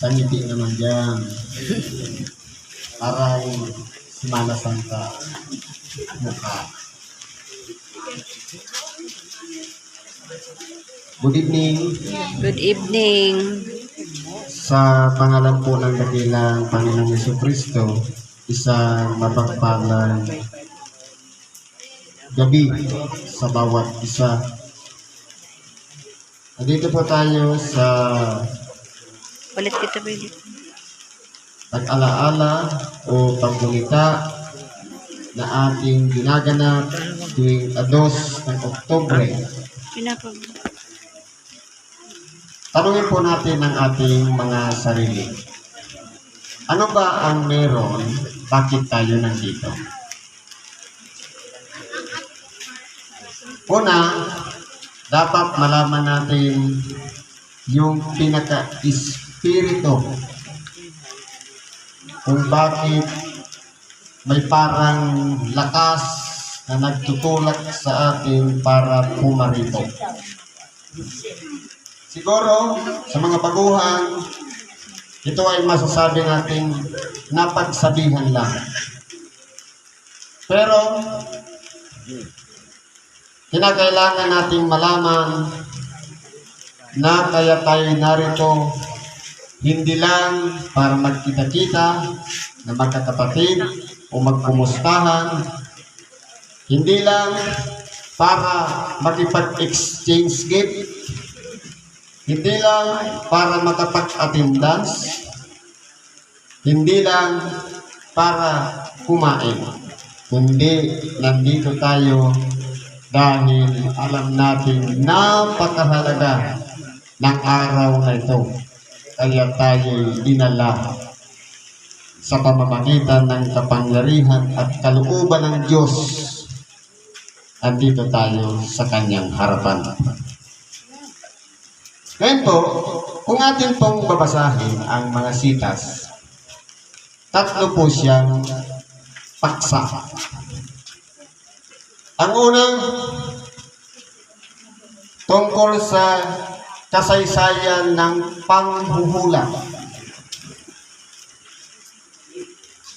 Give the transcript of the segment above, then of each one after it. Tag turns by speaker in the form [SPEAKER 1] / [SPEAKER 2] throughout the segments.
[SPEAKER 1] Sa ngiti naman dyan. Parang Semana Santa mukha. Good evening.
[SPEAKER 2] Good evening.
[SPEAKER 1] Sa pangalan po ng dakilang Panginoong Jesucristo, isang mapagpalang gabi sa bawat isa. Nandito po tayo sa
[SPEAKER 2] Palit kita, baby.
[SPEAKER 1] pag-alaala o paggunita na ating ginaganap tuwing 2 ng Oktubre.
[SPEAKER 2] Pinapag.
[SPEAKER 1] Tanungin po natin ang ating mga sarili. Ano ba ang meron? Bakit tayo nandito? Una, dapat malaman natin yung pinaka-espiritu kung bakit may parang lakas na nagtutulak sa atin para pumarito. Siguro, sa mga baguhan, ito ay masasabi natin napagsabihan lang. Pero, kinakailangan nating malaman na kaya tayo narito hindi lang para magkita-kita na magkakapatid o magkumustahan, hindi lang para makipag-exchange gift, hindi lang para makapag-attendance, hindi lang para kumain, kundi nandito tayo dahil alam natin napakahalaga ng araw na ito. Kaya tayo dinala sa pamamagitan ng kapangyarihan at kalooban ng Diyos. Andito tayo sa kanyang harapan. Ngayon po, kung atin pong babasahin ang mga sitas, 3 po siyang paksa. Ang unang tungkol sa kasaysayan ng panghuhula.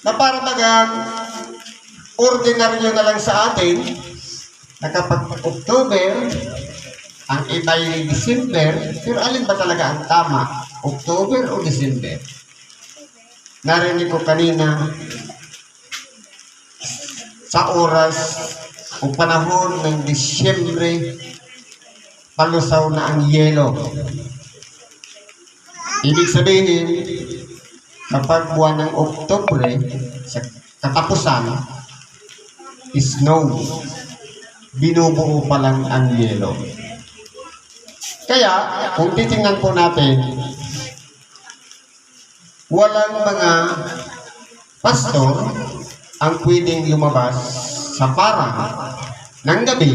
[SPEAKER 1] Na para bagang ordinaryo na lang sa atin na kapag October, ang iba'y December, pero alin ba talaga ang tama? October o December? Narinig ko kanina sa oras o panahon ng Disyembre, palusaw na ang yelo. Ibig sabihin, kapag buwan ng Oktubre, sa katapusan, snow. Binubuo pa lang ang yelo. Kaya, kung titingnan po natin, walang mga pastor ang pwedeng lumabas sa parang ng gabi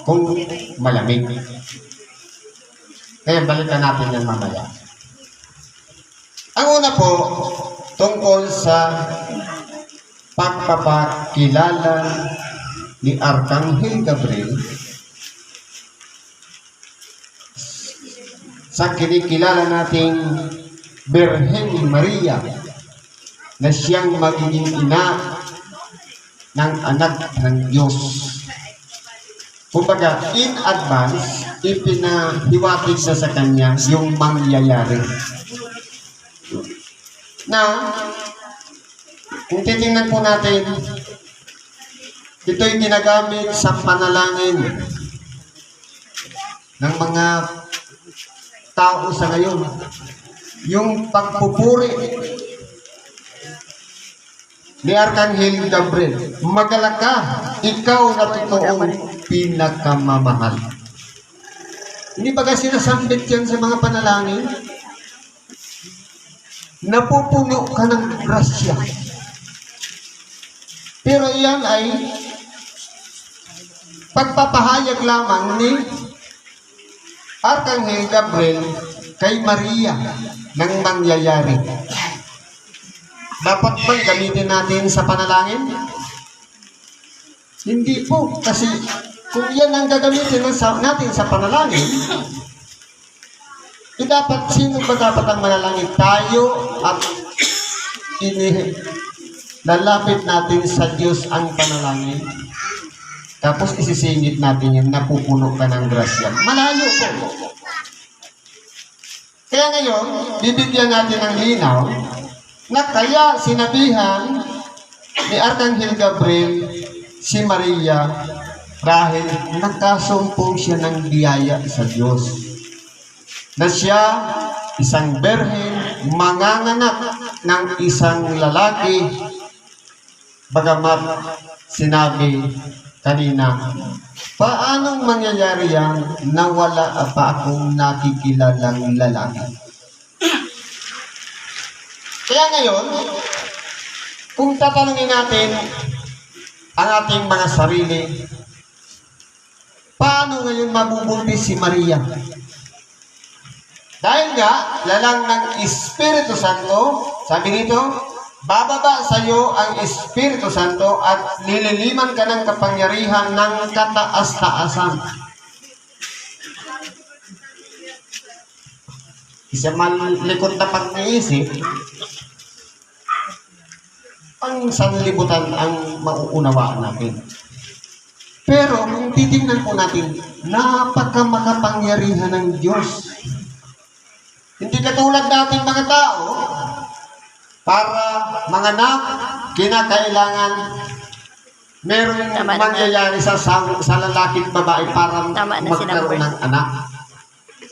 [SPEAKER 1] kung malamig. Kaya balikan natin yan mamaya. Ang una po, tungkol sa pagpapakilala ni Arkanghel Gabriel sa kinikilala nating Birhen Maria na siyang magiging ina ng anak ng Diyos. Kumbaga, in advance, ipinahiwatig sa kanya yung mangyayari. Na, kung titingnan po natin, ito'y ginagamit sa panalangin ng mga tao sa ngayon. Yung pagpupuri ni Arkanghel Gabriel, magalang ka, ikaw na totoong pinakamamahal. Hindi ba kasi sinasambit yan sa mga panalangin? Napupuno ka ng grasya. Pero iyan ay pagpapahayag lamang ni Arkanghel Gabriel kay Maria ng mangyayari. Dapat bang gamitin natin sa panalangin? Hindi po, kasi kung yan ang gagamitin natin sa panalangin, dapat, sino ba dapat ang manalangin? Tayo at lalapit natin sa Diyos ang panalangin. Tapos isisingit natin yun, napupuno ka ng grasya. Malayo po. Kaya ngayon, bibigyan natin ng linaw na kaya sinabihan ni Arkanghel Gabriel si Maria dahil nakasumpong siya ng biyaya sa Diyos. Na siya, isang berhen, manganganak ng isang lalaki, bagamat sinabi kanina, paanong mangyayari yan na wala pa akong nakikilalang lalaki? Kaya ngayon, kung tatanungin natin ang ating mga sarili, paano ngayon mabubuntis si Maria? Dahil nga, lalang ng Espiritu Santo, sabi nito, bababa sa iyo ang Espiritu Santo at nililiman ka ng kapangyarihan ng kataas-taasan. Isa malikot na pag-iisip, ang sanlibutan ang mauunawaan natin. Pero kung titingnan po natin, napakamakapangyarihan ng Diyos. Hindi katulad natin mga tao, para manganak, kinakailangan merong mangyayari sa lalaki at babae para magkaroon ng anak.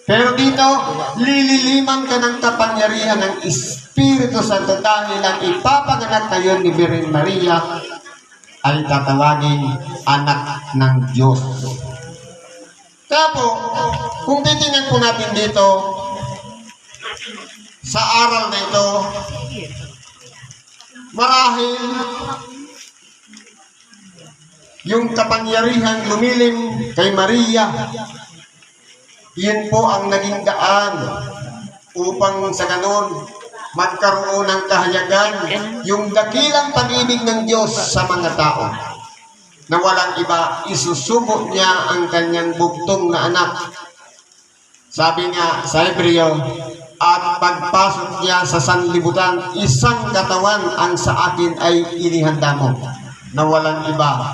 [SPEAKER 1] Pero dito, lililiman ka ng kapangyarihan ng Espiritu Santo dahil ang ipapanganak kayo ni Birhen Maria ay tatawagin anak ng Diyos. Kaya po, kung titingnan po natin dito, sa aral na ito, marahil yung kapangyarihang lumilim kay Maria, yun po ang naging daan upang sa ganon magkaroon ng kahayagan yung dakilang pag-ibig ng Diyos sa mga tao na walang iba, isusubo niya ang kanyang bugtong na anak. Sabi nga sa Hebreo, at pagpasok niya sa sanlibutan, isang katawan ang sa akin ay inihanda mo na walang iba.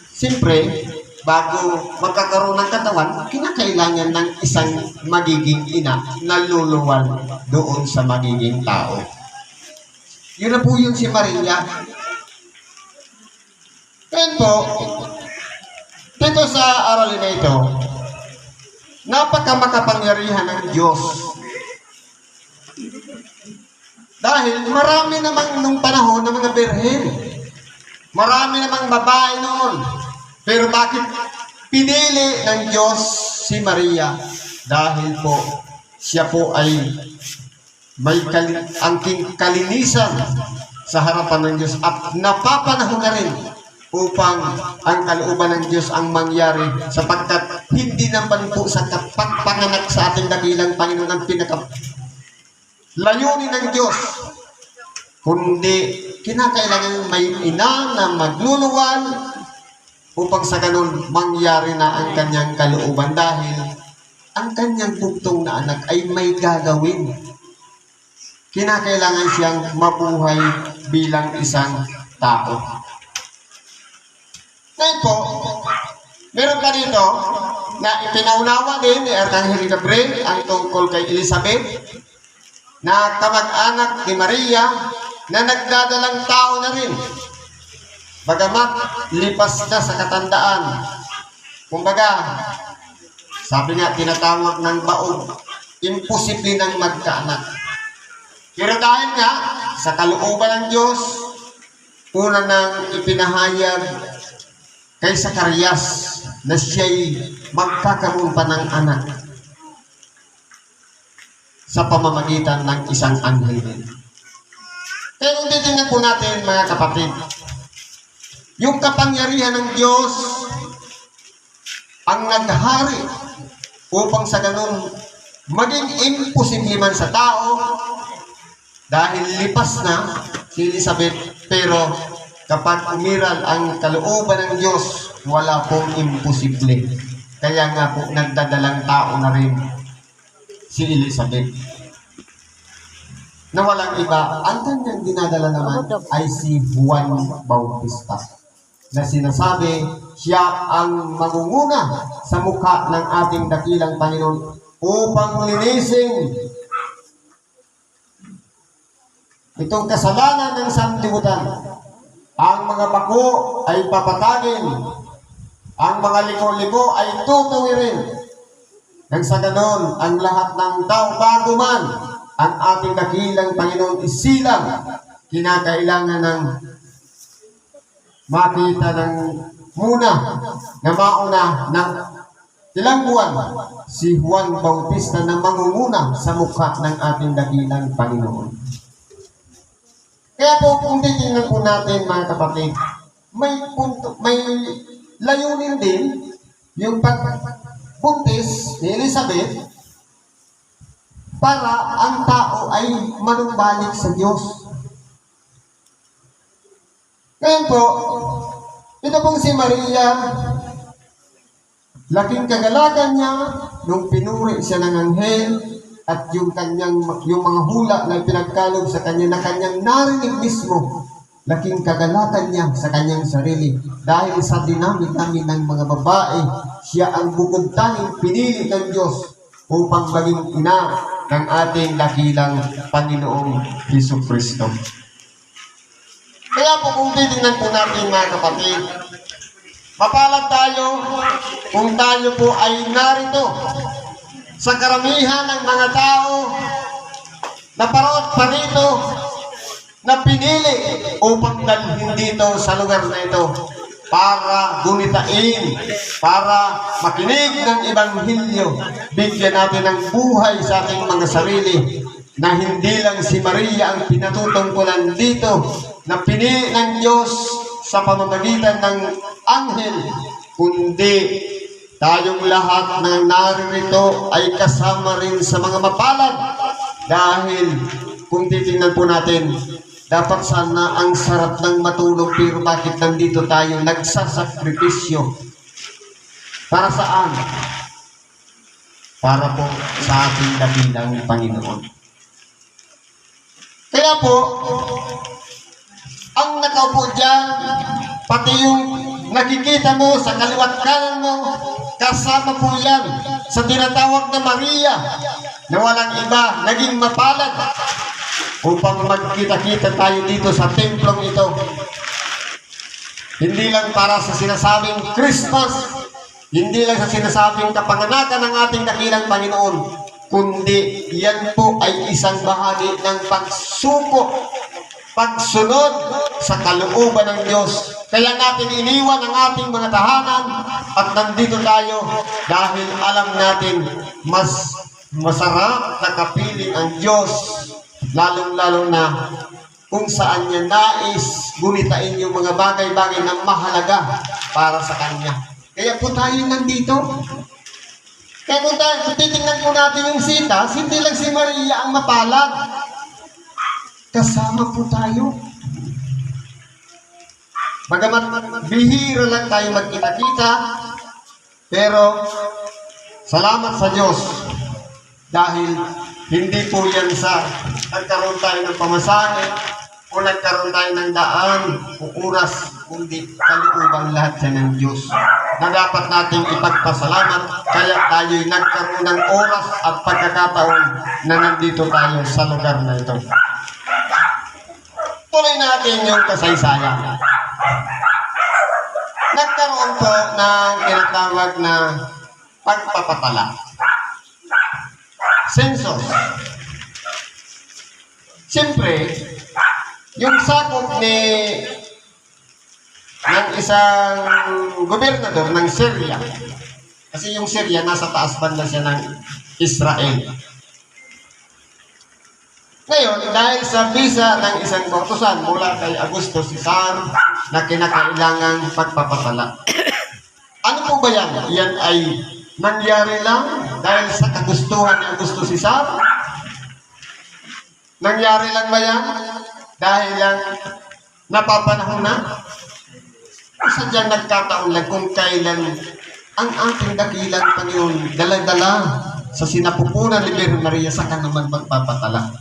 [SPEAKER 1] Siyempre, bago magkakaroon ng katawan, kinakailangan ng isang magiging ina na luluwal doon sa magiging tao. Yun na po yun si Maria. Kaya po, dito sa aralin na ito, napakamakapangyarihan ng Diyos. Dahil marami namang nung panahon ng mga berhen. Marami namang babae noon. Pero bakit pinili ng Diyos si Maria? Dahil po, siya po ay may kalinisan sa harapan ng Diyos at napapanahon na rin upang ang kalooban ng Diyos ang mangyari sapagkat hindi naman po sa pagpanganak sa ating dakilang Panginoon ang layunin ng Diyos, kundi kinakailangan may ina na magluluwal upang sa ganun mangyari na ang kanyang kalooban dahil ang kanyang bugtong na anak ay may gagawin. Kinakailangan siyang mabuhay bilang isang tao. Ngayon po, meron pa dito na ipinaunawa din ni Arkanghel Gabriel ang tungkol kay Elizabeth na kamag-anak ni Maria na nagdadalang tao na rin. Bagamat lipas na sa katandaan. Kumbaga, sabi nga, tinatawag ng baog, imposible nang magkaanak. Pero dahil nga, sa kalooban ng Diyos, una nang ipinahayag kay Zacarias na siya'y magkakaroon pa ng anak sa pamamagitan ng isang anghel din. Kaya kung titingnan po natin mga kapatid, yung kapangyarihan ng Diyos ang naghari upang sa ganun maging imposible man sa tao dahil lipas na si Elizabeth, pero kapag umiral ang kalooban ng Diyos, wala pong imposible. Kaya nga po nagdadalang tao na rin si Elizabeth. Na walang iba, ang kanyang dinadala naman ay si Juan Bautista. Na sinasabi, siya ang mangunguna sa mukha ng ating dakilang Panginoon upang linising itong kasalanan ng sanlibutan. Ang mga bako ay papatagin, ang mga liko-liko ay tutuwirin. Nang sa ganon, ang lahat ng tao bago man ang ating dakilang Panginoon isilang, kinakailangan ng makita ng muna na mauna ng ilang buwan si Juan Bautista na mangunguna sa mukha ng ating dakilang Panginoon. Kaya po, kung titingnan po natin mga kapatid, may layunin din yung pagbuntis ni Elizabeth para ang tao ay manumbalik sa Diyos. Ngayon po, ito pong si Maria, laking kagalakan niya nung pinuri siya ng anghel at yung mga hula na pinagkalog sa kanya na kanyang narinig mismo, laking kagalakan niya sa kanyang sarili. Dahil sa dinami-dami ng mga babae, siya ang bukod tanging pinili ng Diyos upang maging ina ng ating dakilang Panginoong Jesucristo. Kaya po kung titingnan po natin mga kapatid, mapalad tayo kung tayo po ay narito sa karamihan ng mga tao na parot parito na pinili upang dalhin dito sa lugar na ito para gunitain, para makinig ng Ebanghelyo, bigyan natin ng buhay sa ating mga sarili na hindi lang si Maria ang pinatutungkulan dito na pinili ng Diyos sa pamamagitan ng anghel, kundi tayong lahat na naririto ay kasama rin sa mga mapalad. Dahil kung titingnan po natin, dapat sana ang sarap ng matulog, pero bakit nandito tayo nagsasakripisyo? Para saan? Para po sa ating dakilang Panginoon. Kaya po, ang nakaupo dyan, pati yung nakikita mo sa kaliwat kanan mo, kasama po yan sa tinatawag na Maria na walang iba, naging mapalad upang magkita-kita tayo dito sa templong ito. Hindi lang para sa sinasabing Christmas, hindi lang sa sinasabing kapanganakan ng ating dakilang Panginoon, kundi yan po ay isang bahagi ng pagsuko, pagsunod sa kalooban ng Diyos. Kaya natin iniwan ang ating mga tahanan at nandito tayo dahil alam natin mas masarap na kapiling ang Diyos, lalong-lalo na kung saan niya nais gunitain yung mga bagay-bagay na mahalaga para sa Kanya. Kaya po tayo nandito. Kaya kung titingnan po natin yung sitas, hindi lang si Maria ang mapalad. Kasama po tayo. Bagamat bihira lang tayo magkita-kita, pero salamat sa Diyos dahil hindi po yan sa nagkaroon tayo ng pamasahe o nagkaroon tayo ng daan o oras, kundi kalooban lahat yan ng Diyos na dapat nating ipagpasalamat. Kaya tayo'y nagkaroon ng oras at pagkakataon na nandito tayo sa lugar na ito. Tuloy natin yung kasaysayan. Nagkaroon po ng tinatawag na pagpapatala. Census. Siyempre, yung sakop ng isang gobernador ng Syria, kasi yung Syria nasa taas banda siya ng Israel. Ngayon, dahil sa visa ng isang kautusan mula kay Augusto Cesar na kinakailangang pagpapatala. Ano po ba yan? Yan ay nangyari lang dahil sa kagustuhan ni Augusto Cesar? Nangyari lang ba yan? Dahil lang napapanahon na? O sadyang nagkataon lang kung kailan ang ating dakilang Panginoon dala-dala sa sinapupunan ni Birhen Maria sa kanaman magpapatala.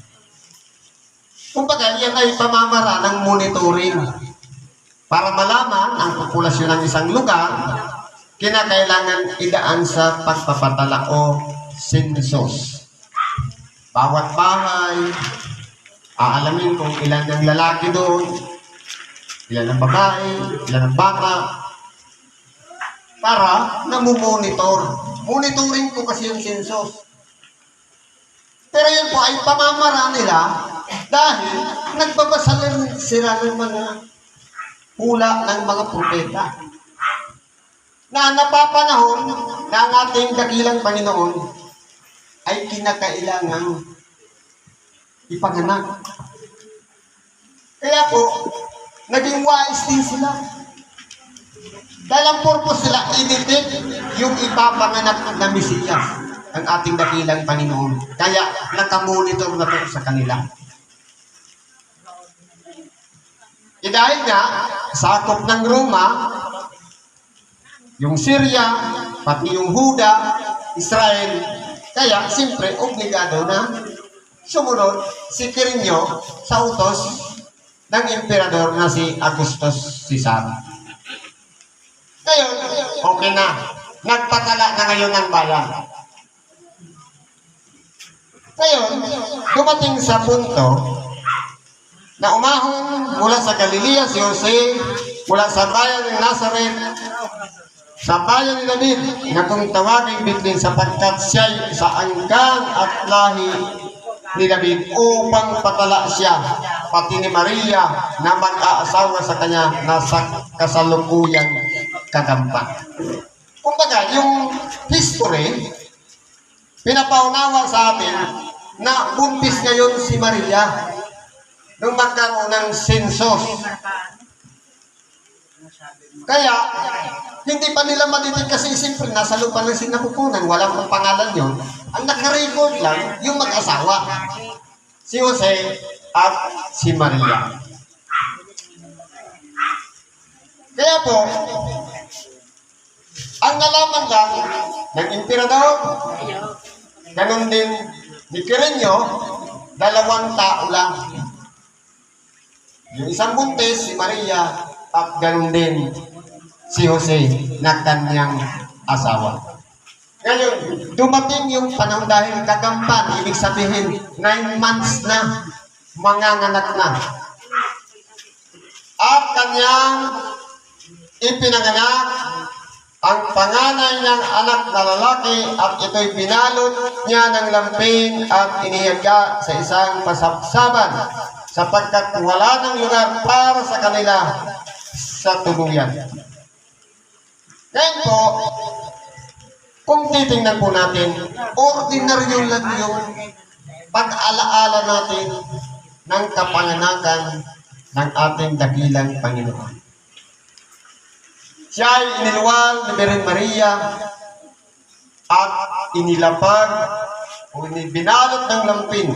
[SPEAKER 1] Kumbaga, yan ay pamamara ng monitoring. Para malaman ang populasyon ng isang lugar, kinakailangan idaan sa pagpapatala o census. Bawat bahay, aalamin kung ilan ang lalaki doon, ilan ang babae, ilan ang bata, para namumonitor. Monitoring po kasi yung census. Pero yun po ay pamamara nila dahil nagbabasa rin sila ng mga hula ng mga propeta na napapanahon na ang ating dakilang Panginoon ay kinakailangang ipanganak. Kaya po, naging wise din sila. Dahil ang purpose sila, i-detect yung ipapanganak na Mesiyas, ang ating dakilang Panginoon. Kaya nakamonitor na po sa kanila. Dahil nga, sakop ng Roma, yung Syria, pati yung Huda, Israel, kaya siyempre obligado na sumunod si Quirino sa utos ng emperador na si Augustus Caesar. Ngayon, okay na. Nagpatala na ngayon ng bayan. Ngayon, dumating sa punto na umahon mula sa Galilea si Jose, mula sa bayan ng Nazareth, sa bayan ni David, na kung tawagin Bethlehem sapagkat siya sa angkan at lahi ni David upang patala siya, pati ni Maria na mag-aasawa sa kanya na sa kasalukuyang kagampan. Kumbaga, yung history, pinapaunawa sa atin na buntis ngayon si Maria nung magkaroon ng census. Kaya, hindi pa nila madidig kasi simple, nasa lupa ng sinapupunan, walang pang pangalan yun. Ang nakarecord lang, yung mag-asawa, si Jose at si Maria. Kaya po, ang nalaman lang ng emperador, ganun din ni Quirino, 2 tao lang. Yung isang buntis, si Maria, at ganun din si Jose na kanyang asawa. Ngayon, dumating yung panahon dahil kagampan, ibig sabihin, 9 months na, manganganak na. At kanyang ipinanganak ang panganay niyang anak na lalaki at ito'y binalot niya ng lampin at inihiga sa isang pasabsaban sapagkat wala ng lugar para sa kanila sa tuluyan. Ngayon po, kung titingnan po natin, ordinaryo lang yung pag-alaala natin ng kapanganakan ng ating dakilang Panginoon. Siya ay iniluwal ni Birhen Maria at inilapag o binalot ng lampin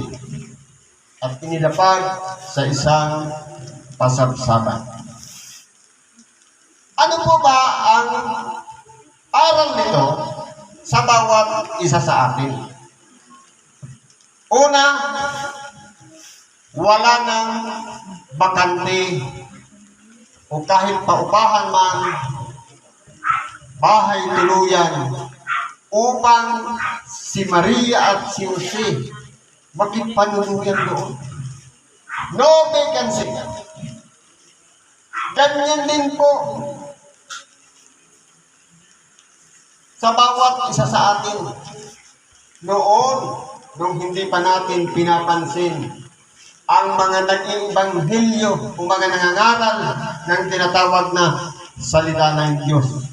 [SPEAKER 1] at inilapag sa isang pasabsaban. Ano po ba ang aral nito sa bawat isa sa atin? Una, wala nang bakante o kahit paupahan man bahay tuluyan upang si Maria at si Jose magkipanuluyan doon. No vacancy. Ganyan din po sa bawat isa sa atin. Noon, nung hindi pa natin pinapansin ang mga nag-iibanghilyo o mga nangangaral ng tinatawag na salita ng Diyos.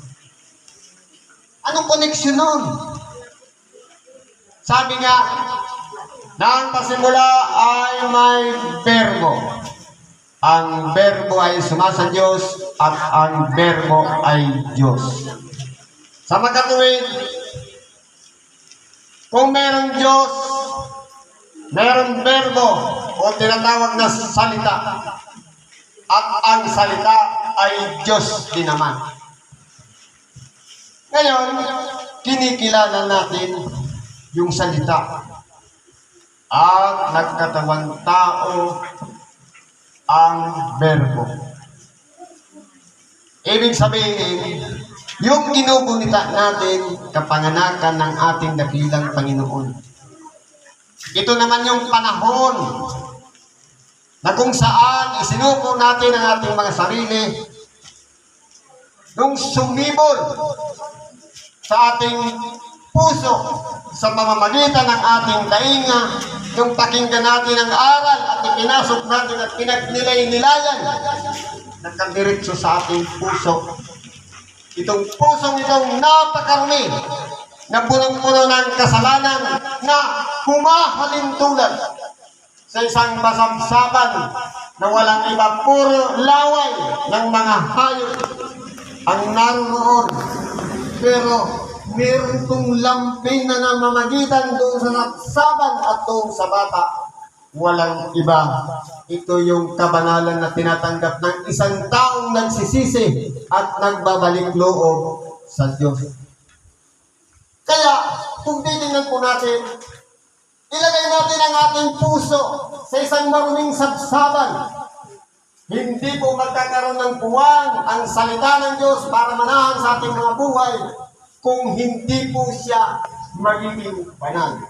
[SPEAKER 1] Anong koneksyon nun? Sabi nga, na ang pasimula ay may berbo. Ang berbo ay sumasa Diyos at ang berbo ay Diyos. Sa magkatuwid, kung merong Diyos, merong berbo o tinatawag na salita, at ang salita ay Diyos din naman. Ngayon, kinikilala natin yung salita. At nagkatawang tao ang verbo. Ibig sabihin, yung ginugunita natin, kapanganakan ng ating dakilang Panginoon. Ito naman yung panahon na kung saan isinuko natin ang ating mga sarili nung sumibol sa ating puso sa pamamagitan ng ating dainga, nung pakinggan natin ang aral at ipinasok natin at pinagnilay-nilayan, nakadiretso sa ating puso. Itong pusong itong napakarami na punong-puno ng kasalanan na humahalintulad sa isang basabsaban na walang iba, puro laway ng mga hayop ang naroon. Pero meron itong lamping na namamagitan doon sa sabsaban at doon sa bata. Walang iba. Ito yung kabanalan na tinatanggap ng isang taong nagsisisi at nagbabalik loob sa Diyos. Kaya, kung titingnan po natin, ilagay natin ang ating puso sa isang maruming sabsaban. Hindi po magkakaroon ng puwang ang salita ng Diyos para manahan sa ating mga buhay kung hindi po siya magiging banal.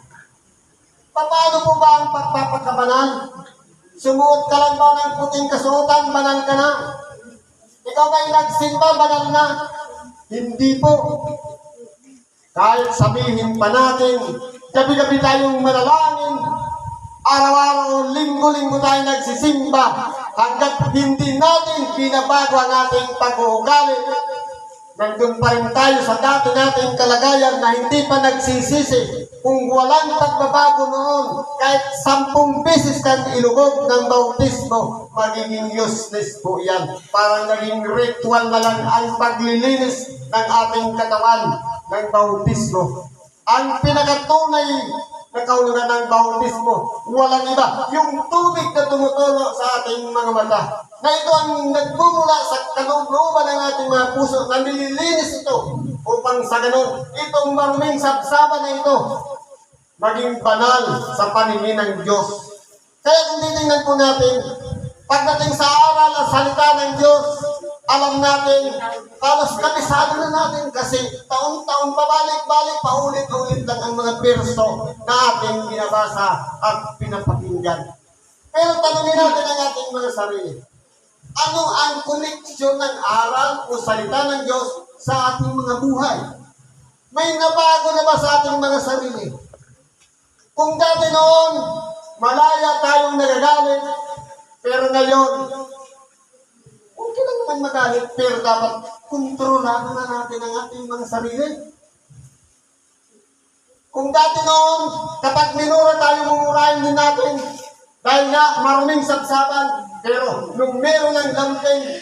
[SPEAKER 1] Paano po ba ang pagpapakabanal? Sumuot ka lang ba ng puting kasuotan, banal ka na? Ikaw ba'y nagsimba, banal na? Hindi po. Kahit sabihin pa natin, gabi-gabi tayong manalangin, araw-araw, linggo-linggo tayo nagsisimba, hanggat hindi natin binabago ang ating pag-uugali, nandun pa rin tayo sa dati nating kalagayan na hindi pa nagsisisi. Kung walang pagbabago noon, kahit 10 beses kang ilugog ng bautismo, magiging useless po yan. Parang naging ritual na lang ang paglilinis ng ating katawan ng bautismo. Ang pinakatunay na kahulugan ng bautismo, walang iba, yung tubig na tumutulo sa ating mga mata, na ito ang nagmumula sa kalooban ng ating mga puso, na nililinis ito upang sa ganun, itong maruming sabsaban na ito maging banal sa paningin ng Diyos. Kaya kung titingnan po natin, pagdating sa aral at salita ng Diyos, alam natin, halos kabisado na natin kasi taon-taon pabalik-balik, paulit-ulit lang ang mga verso na ating binabasa at pinapakinggan. Pero tanungin natin ang ating mga sarili. Ano ang koneksyon ng aral o salita ng Diyos sa ating mga buhay? May nabago na ba sa ating mga sarili? Kung dati noon, malaya tayong nagagalit, pero ngayon, okay lang naman magalit, pero dapat kontrolado na natin ang ating mga sarili. Kung dati noon, kapag minura tayo, mumurahin din natin, dahil nga maruming sabsaban, pero nung meron ng lamping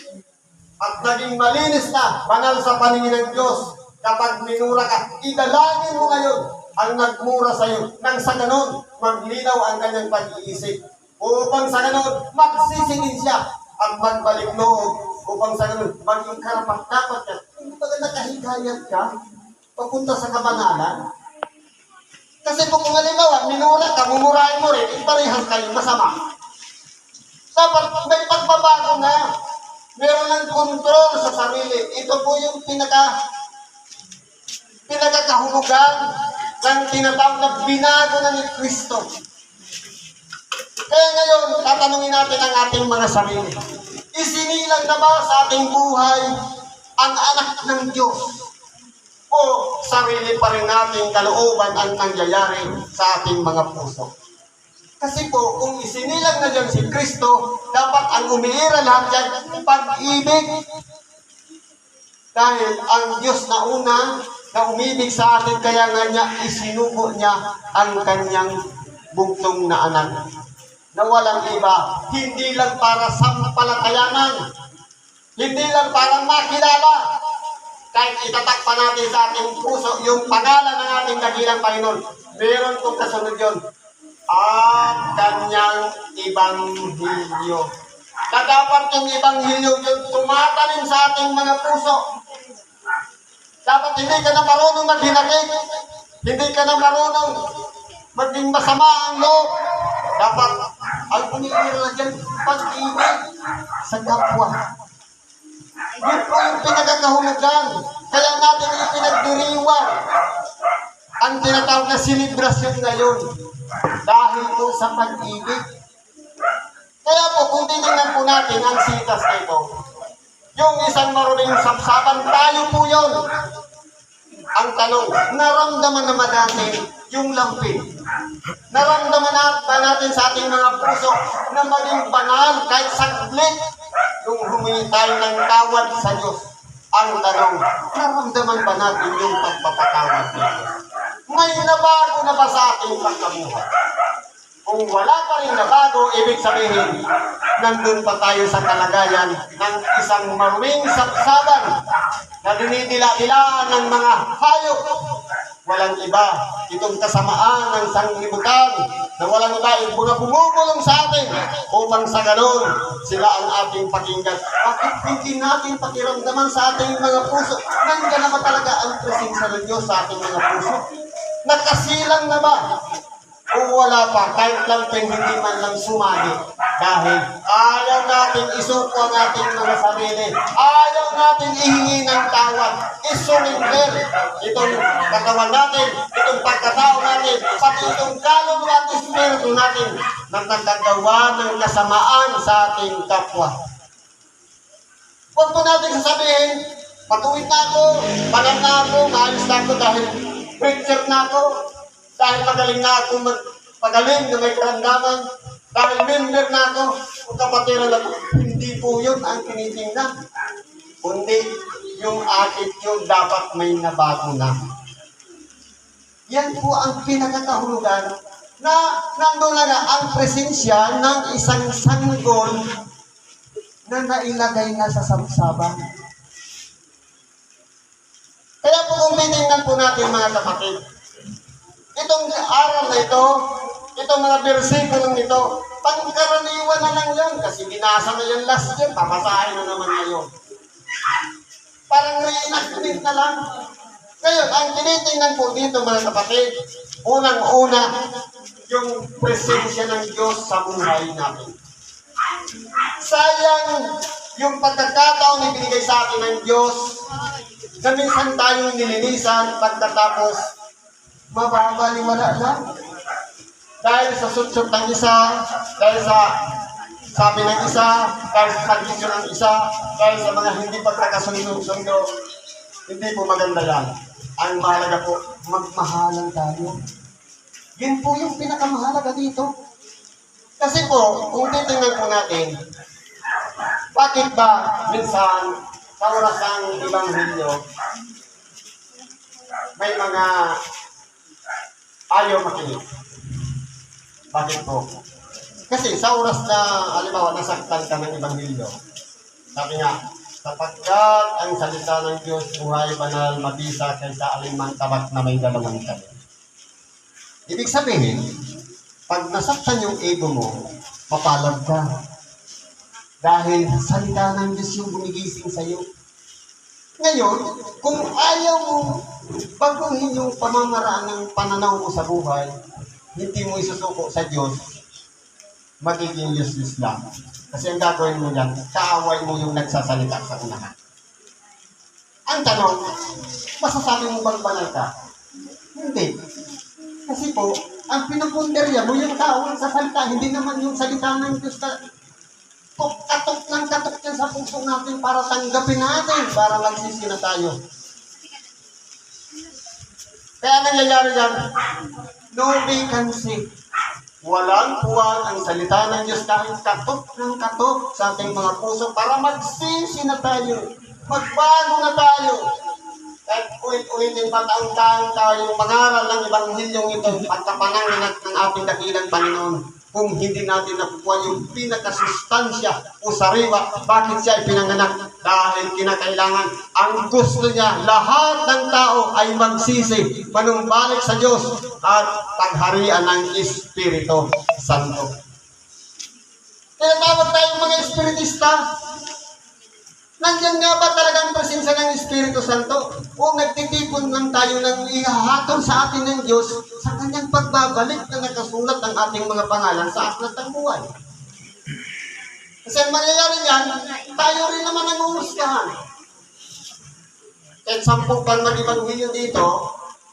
[SPEAKER 1] at naging malinis na, banal sa paningin ng Diyos, kapag minura ka, idalangin mo ngayon ang nagmura sa iyo, nang sa ganon, maglinaw ang kanyang pag-iisip. Upang sa ganon, magsisingin siya at magbalik loob. Upang sa ganon, maging karapat-dapat ka. Hindi ba nakahigayat ka papunta sa kabanalan? Kasi kung halimbawa, minura ka, mumurahin mo rin, parehas kayo masama. Dapat may pagbabago na. Meron ng kontrol sa sarili. Ito po yung pinagkakahulugan ng tinatawag na binago na ni Kristo. Kaya ngayon, tatanungin natin ang ating mga sarili. Isinilang na ba sa ating buhay ang anak ng Diyos? O sarili pa rin nating kalooban ang nangyayari sa ating mga puso? Kasi po, kung isinilang na dyan si Kristo, dapat ang umiira lahat dyan, pag-ibig. Dahil ang Diyos na una, na umibig sa atin, kaya nga niya isinugo niya ang kanyang bugtong na anak. Na walang iba, hindi lang para sampalatayanan, hindi lang para makilala. Kahit itatakpan natin sa ating puso yung pangalan ng ating dakilang Panginoon, meron kong kasunod yun, at kanyang ibanghilyo. Na dapat yung ibanghilyo yun tumatanim sa ating mga puso. Dapat hindi ka na marunong maghinakit. Hindi ka na marunong maging masama ang loob. Dapat ang umiira dyan, pag-ibig sa kapwa. Yun po yung pinagkakahulugan. Kaya natin ipinagdiriwang ang tinatawag na selebrasyon ngayon dahil po sa pag-ibig. Kaya po, kung tinignan po natin ang sitas nito, yung isang maruling sapsaban, tayo po yun. Ang tanong, naramdaman naman natin yung lampin. Naramdaman ba natin sa ating mga puso na maging banal kahit saglit nung humingi tayo ng tawad sa Diyos? Ang tanong, naramdaman ba natin yung pagpapatawad ng Diyos? May nabago na ba sa ating pagkabuhay? Kung wala pa rin nabago, ibig sabihin, nandun pa tayo sa kalagayan ng isang maruming sapsaban na dinidila-dilaan ng mga hayop. Walang iba, itong kasamaan ng sanglibutan na walang iba, mga bumubulong sa atin upang sa ganon sila ang ating pakinggan. Bakit hindi natin pakiramdaman sa ating mga puso? Nandiyan na ba talaga ang presensya ng Diyos sa ating mga puso? Nakasilang na ba? Kung wala pa, kahit lang hindi man lang sumali. Dahil ayaw natin isuko ang ating mga sarili. Ayaw natin ihingi ng tawad. Isurinder itong katawan natin, itong pagkatao natin, pati itong kaluluwa at espiritu natin na nagkagawa ng kasamaan sa ating kapwa. Huwag po natin sasabihin, patuwid na ako, banal na ako, maayos na ako dahil preacher na ako, dahil magaling na ako magpagaling na may karamdaman, dahil member na ako, kung kapatiran ako, hindi po yun ang tinitingnan. Kundi yung attitude dapat may nabago na. Yan po ang pinakakahulugan na nandun na ang presensya ng isang sanggol na nailagay na sa sabsaban. Kaya po kung titingnan po natin mga kapatid, itong aral na ito, itong mga versikulong ito, pangkaraniwan na lang yan kasi binasa na yan last year, papasahin na naman ngayon. Parang reenactment na lang. Ngayon, ang tinitingnan po dito mga kapatid, unang-una, yung presensya ng Diyos sa buhay natin. Sayang yung pagkakataon na binigay sa atin ng Diyos na minsan tayong nilinisan pagkatapos mababaliwala lang. Dahil sa sutsot ng isa, dahil sa sabi ng isa, dahil sa kondisyon ng isa, dahil sa mga hindi pagkakasundo, hindi po maganda yan. Ang mahalaga po, magmahalan tayo. Yun po yung pinakamahalaga dito. Kasi po, kung titingnan po natin, bakit ba minsan sa oras ng Ebanghelyo, may mga ayaw makinig? Bakit po? Kasi sa oras na, halimbawa, nasaktan ka ng Ebanghelyo, sabi nga, sapagkat ang salita ng Diyos buhay, banal, mabisa, kaysa alimang tabak na may dalawang tabi. Ibig sabihin, pag nasaktan yung ego mo, mapalad ka. Dahil salita ng Diyos yung gumigising sa iyo. Ngayon, kung ayaw mo baguhin yung pamamaraan ng pananaw mo sa buhay, hindi mo isusuko sa Diyos, magiging useless lang. Kasi ang gagawin mo yan, kaaway mo yung nagsasalita sa unahan. Ang tanong, masasabi mo bang banal ka? Hindi. Kasi po, ang pinupunderya mo yung tao sa salita, hindi naman yung salita ng Diyos na katok ng katok yan sa puso natin para tanggapin natin, para magsisi na tayo. Kaya nangyayari yan, no vacancy. Walang puwan ang salita ng Diyos kahit katok ng katok sa ating mga puso para magsisi na tayo, magbago na tayo. Kahit ulit-ulitin pa taong-taong tayo mangaral ng Ebanghelyong ito, pagkapananganak ng ating dakilang Panginoon. Kung hindi natin nakukuha yung pinakasustansya o sariwa, bakit siya ipinanganak? Dahil kinakailangan, ang gusto niya, lahat ng tao ay magsisi, manumbalik sa Diyos at pagharian ng Espiritu Santo. Kaya tawag tayong mga espiritista. Nandyan nga ba talagang presensya ng Espiritu Santo? O nagtitipon lang tayo ng ihahatol sa atin ng Diyos sa kanyang pagbabalik na nakasulat ng ating mga pangalan sa aklat ng buhay? Kasi ang mangyayari yan, tayo rin naman ang umusgahan. Kahit 10 pang mag-ibanghelyo dito,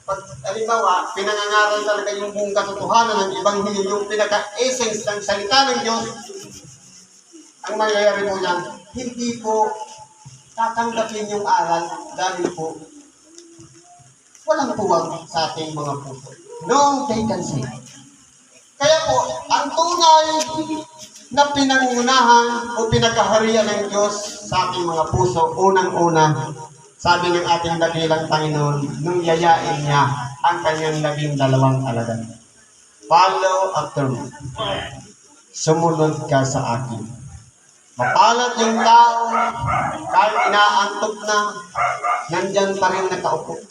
[SPEAKER 1] pag halimbawa, pinangangaral talaga yung buong katotohanan ng ibanghelyo, yung pinaka-essence ng salita ng Diyos, ang mangyayari po yan, hindi po tatanggapin yung aral dahil po walang puwag sa ating mga puso. No vacancy. Kaya po, ang tunay na pinangunahan o pinagkaharian ng Diyos sa ating mga puso, unang-una, sabi ng ating dakilang Panginoon, nung yayain niya ang kanyang 12 alagad. Follow after me. Sumunod ka sa akin. Mapalad yung tao, kahit inaantok na, nandyan pa rin nakaupo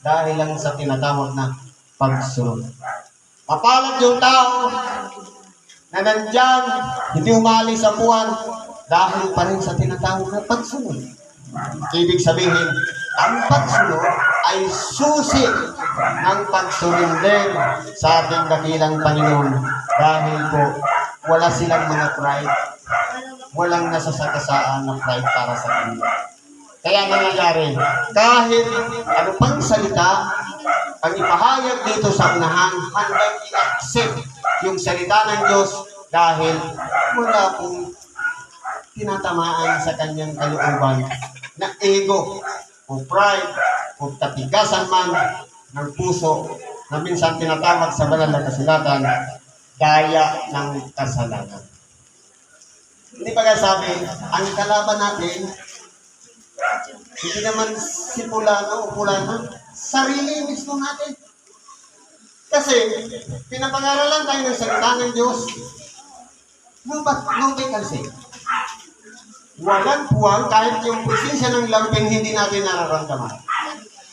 [SPEAKER 1] dahil lang sa tinatawag na pagsunod. Mapalad yung tao na nandyan, hindi umali sa buwan dahil pa rin sa tinatawag na pagsunod. Ibig sabihin, ang pagsunod ay susi ng pagsurrender sa ating dakilang Panginoon dahil po wala silang mga pride. Walang nasasakasaan ng pride para sa kanila. Kaya nangyayari, kahit ano pang salita, ang ipahayag dito sa unahan, hanggang i-accept yung salita ng Diyos dahil wala pong tinatamaan sa kanyang kalooban na ego o pride o katigasan man ng puso na minsan tinatawag sa banal na kasulatan, daya ng kasalanan. Hindi ba sabi, ang kalaban natin, hindi naman si Pulano o Pulano, sarili mismo natin. Kasi, pinapangaralan tayo ng salita ng Diyos, no vacancy. Walang puwang kahit yung presensya ng lambing hindi natin nararamdaman.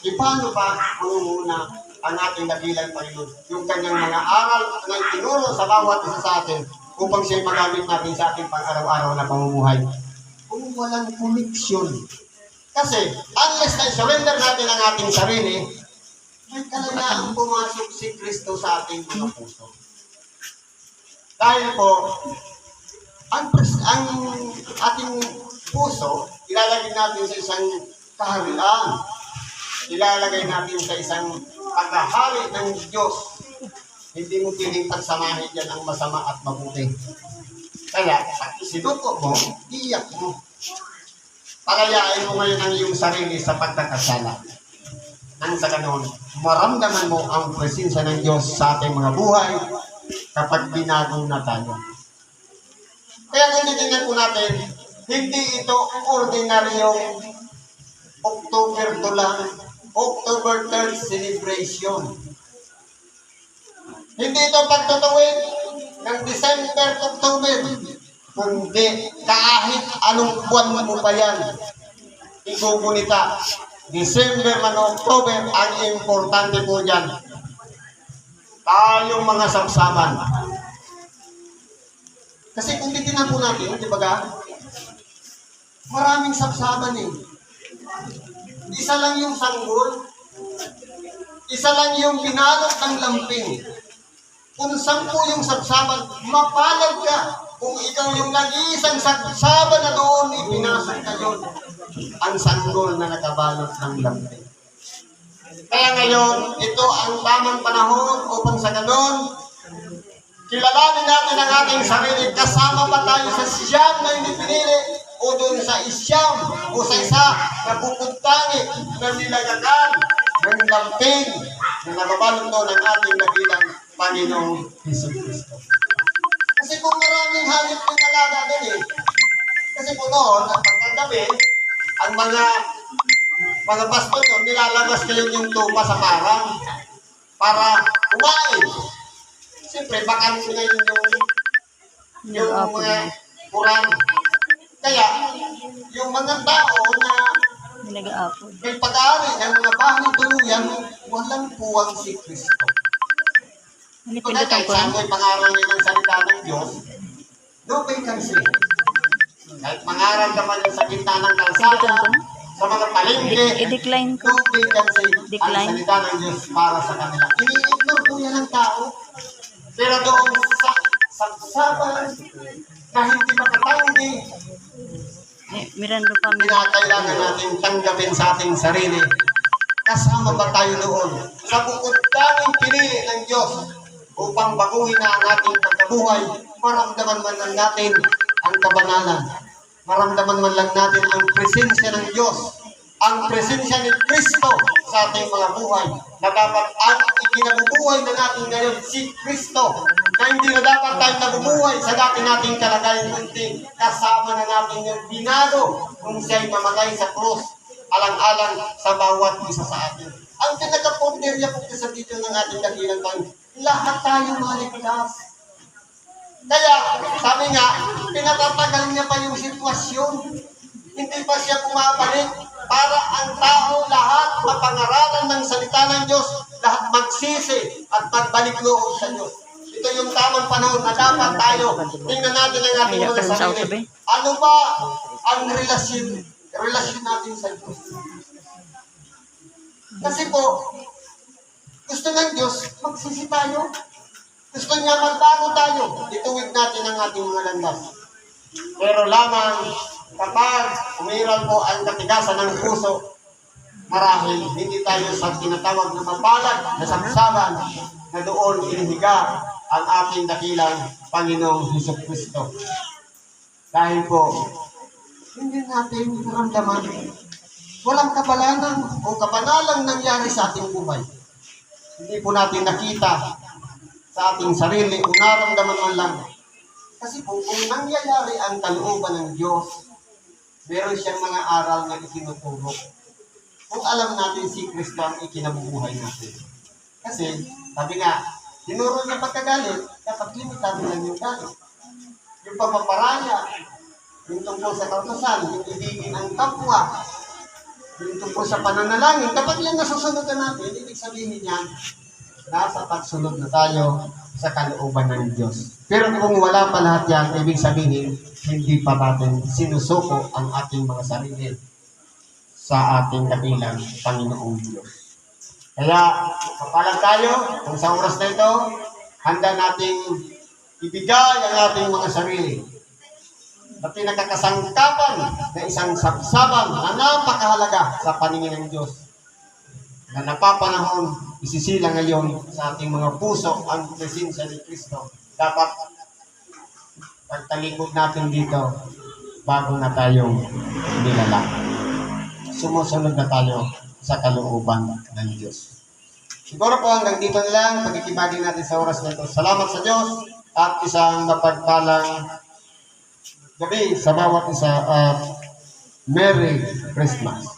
[SPEAKER 1] E paano pa mangunguna ang ating dakilang Panginoon, yung kanyang mga aral na itinuro sa bawat isa sa atin, upang siya magamit natin sa ating pang-araw-araw na pamumuhay. Kung walang connection. Kasi, unless na surrender natin ang ating sarili, may kalayaang pumasok si Kristo sa ating mga puso. Dahil po, ang ating puso, ilalagay natin sa isang kaharian. Ilalagay natin sa isang paghahari ng Diyos. Hindi mo piling pagsamahin dyan ang masama at mabuti. Kaya, pag isinuko mo, iyak mo. Palayain mo ngayon ang iyong sarili sa pagkakasala. Nang sa ganon, maramdaman mo ang presensya ng Diyos sa ating mga buhay kapag binago na tayo. Kaya tinitingnan po natin, hindi ito ordinaryong October 2 lang, October 3rd celebration. Hindi ito pagtutuwid ng December, October. Kundi kahit anong buwan mo pa yan, igugunita. December man o October, ang importante po dyan, tayong mga sabsaban. Kasi kung titignan po natin, di ba ga? Maraming sabsaban eh. Isa lang yung sanggol, isa lang yung binalot ng lamping. Kung 10 yung sabsaban, mapalad ka. Kung ikaw yung nag-iisang sabsaban na doon, ipinasok ka yun. Ang sanggol na nakabalot ng lamping. Kaya ngayon, ito ang tamang panahon upang sa ganon, kilalanin natin ang ating sarili. Kasama pa tayo sa siyam na hindi pinili o doon sa isyam o sa isa na pupuntangi na nilagakan ng lamping na nababalot doon ang ating nabilang Panginoong Jesucristo. Kasi kung maraming halip yung nalaga doon eh. Kasi po noon, ang pagkagabi, ang mga baston doon, nilalabas kayo yung tupa sa parang para kumain. Siyempre, baka ngayon yung mga kurang. Kaya, yung mga tao na may pag-aari ng mga bahay tuluyan, walang puwang si Kristo. Pagka kahit saan mo'y pangaral nilang salita ng Diyos, no vacancy. Kahit mangaral ka man sa gitna ng kalsada, sa mga palengke,
[SPEAKER 2] I-decline ko.
[SPEAKER 1] tubig kasi ang
[SPEAKER 2] Decline.
[SPEAKER 1] salita ng Diyos para sa kanila. Ini-ignore po yan ng tao. Pero doon sa sabsaban na hindi makatanggi,
[SPEAKER 2] Mirando pa mi.
[SPEAKER 1] kailangan natin tanggapin sa ating sarili. Kasama ba tayo doon? Sa bukod tanging pinili ng Diyos upang baguhin na ang ating pagkabuhay, maramdaman man lang natin ang kabanalan. Maramdaman man lang natin ang presensya ng Diyos, ang presensya ni Kristo sa ating mga buhay, na dapat ang ikinabubuhay na natin ngayon si Kristo, na hindi na dapat tayo nabubuhay sa dati nating kalagayan, kundi kasama na natin yung binado kung siya'y mamatay sa krus, alang-alang sa bawat isa sa atin. Ang pinaka-ponderya po sa dito ng ating dakilang tayo, lahat tayo maligtas. Kaya, sabi nga, pinatatagal niya pa yung sitwasyon. Hindi pa siya bumabalik para ang tao lahat mapangaralan ng salita ng Diyos, lahat magsisi at magbalik loob sa Diyos. Ito yung tamang panahon na dapat tayo tingnan natin ang ating mga sarili. Ano ba ang relasyon natin sa Diyos? Kasi po, gusto ng Diyos, magsisi tayo. Gusto niya magbago tayo. Ituwid natin ang ating mga landas. Pero lamang kapag umiral po ang katigasan ng puso, marahil hindi tayo sa tinatawag na mapalag na sabsaban na doon inihiga ang ating dakilang Panginoong Jesucristo. Dahil po, hindi natin maramdaman. Walang kabalanan o kabanalang nangyari sa ating buhay. Hindi po natin nakita sa ating sarili kung naramdaman man lang. Kasi po, kung nangyayari ang kalooban ng Diyos, meron siyang mga aral na itinuturo. Kung alam natin si Kristo ang ikinabubuhay natin. Kasi, sabi nga, tinuro niya pagkagalit, kapag limitado lang yung galit. Yung pamaparaya, yung tungkol sa kautosan, yung ibigin ang kapwa, yung tungkol sa pananalangin, kapag yan nasusunod na natin, ibig sabihin niya, nasa pagsunod na tayo sa kalooban ng Diyos. Pero kung wala pa lahat yan, ibig sabihin, hindi pa natin sinusuko ang ating mga sarili sa ating dakilang Panginoong Diyos. Kaya, kapalag tayo, kung sa oras na ito, handa nating ibigay ang ating mga sarili na pinakakasangkapan na isang sabsaban na napakahalaga sa paningin ng Diyos, na napapanahon, isisila ngayon sa ating mga puso ang presensya ni Kristo. Dapat pagtalikod natin dito bago na tayong nilala. Sumusunod na tayo sa kalooban ng Diyos. Siguro po hanggang dito na lang pagkikibagi natin sa oras na ito. Salamat sa Diyos at isang mapagpalang gabi sa bawat isa at Merry Christmas.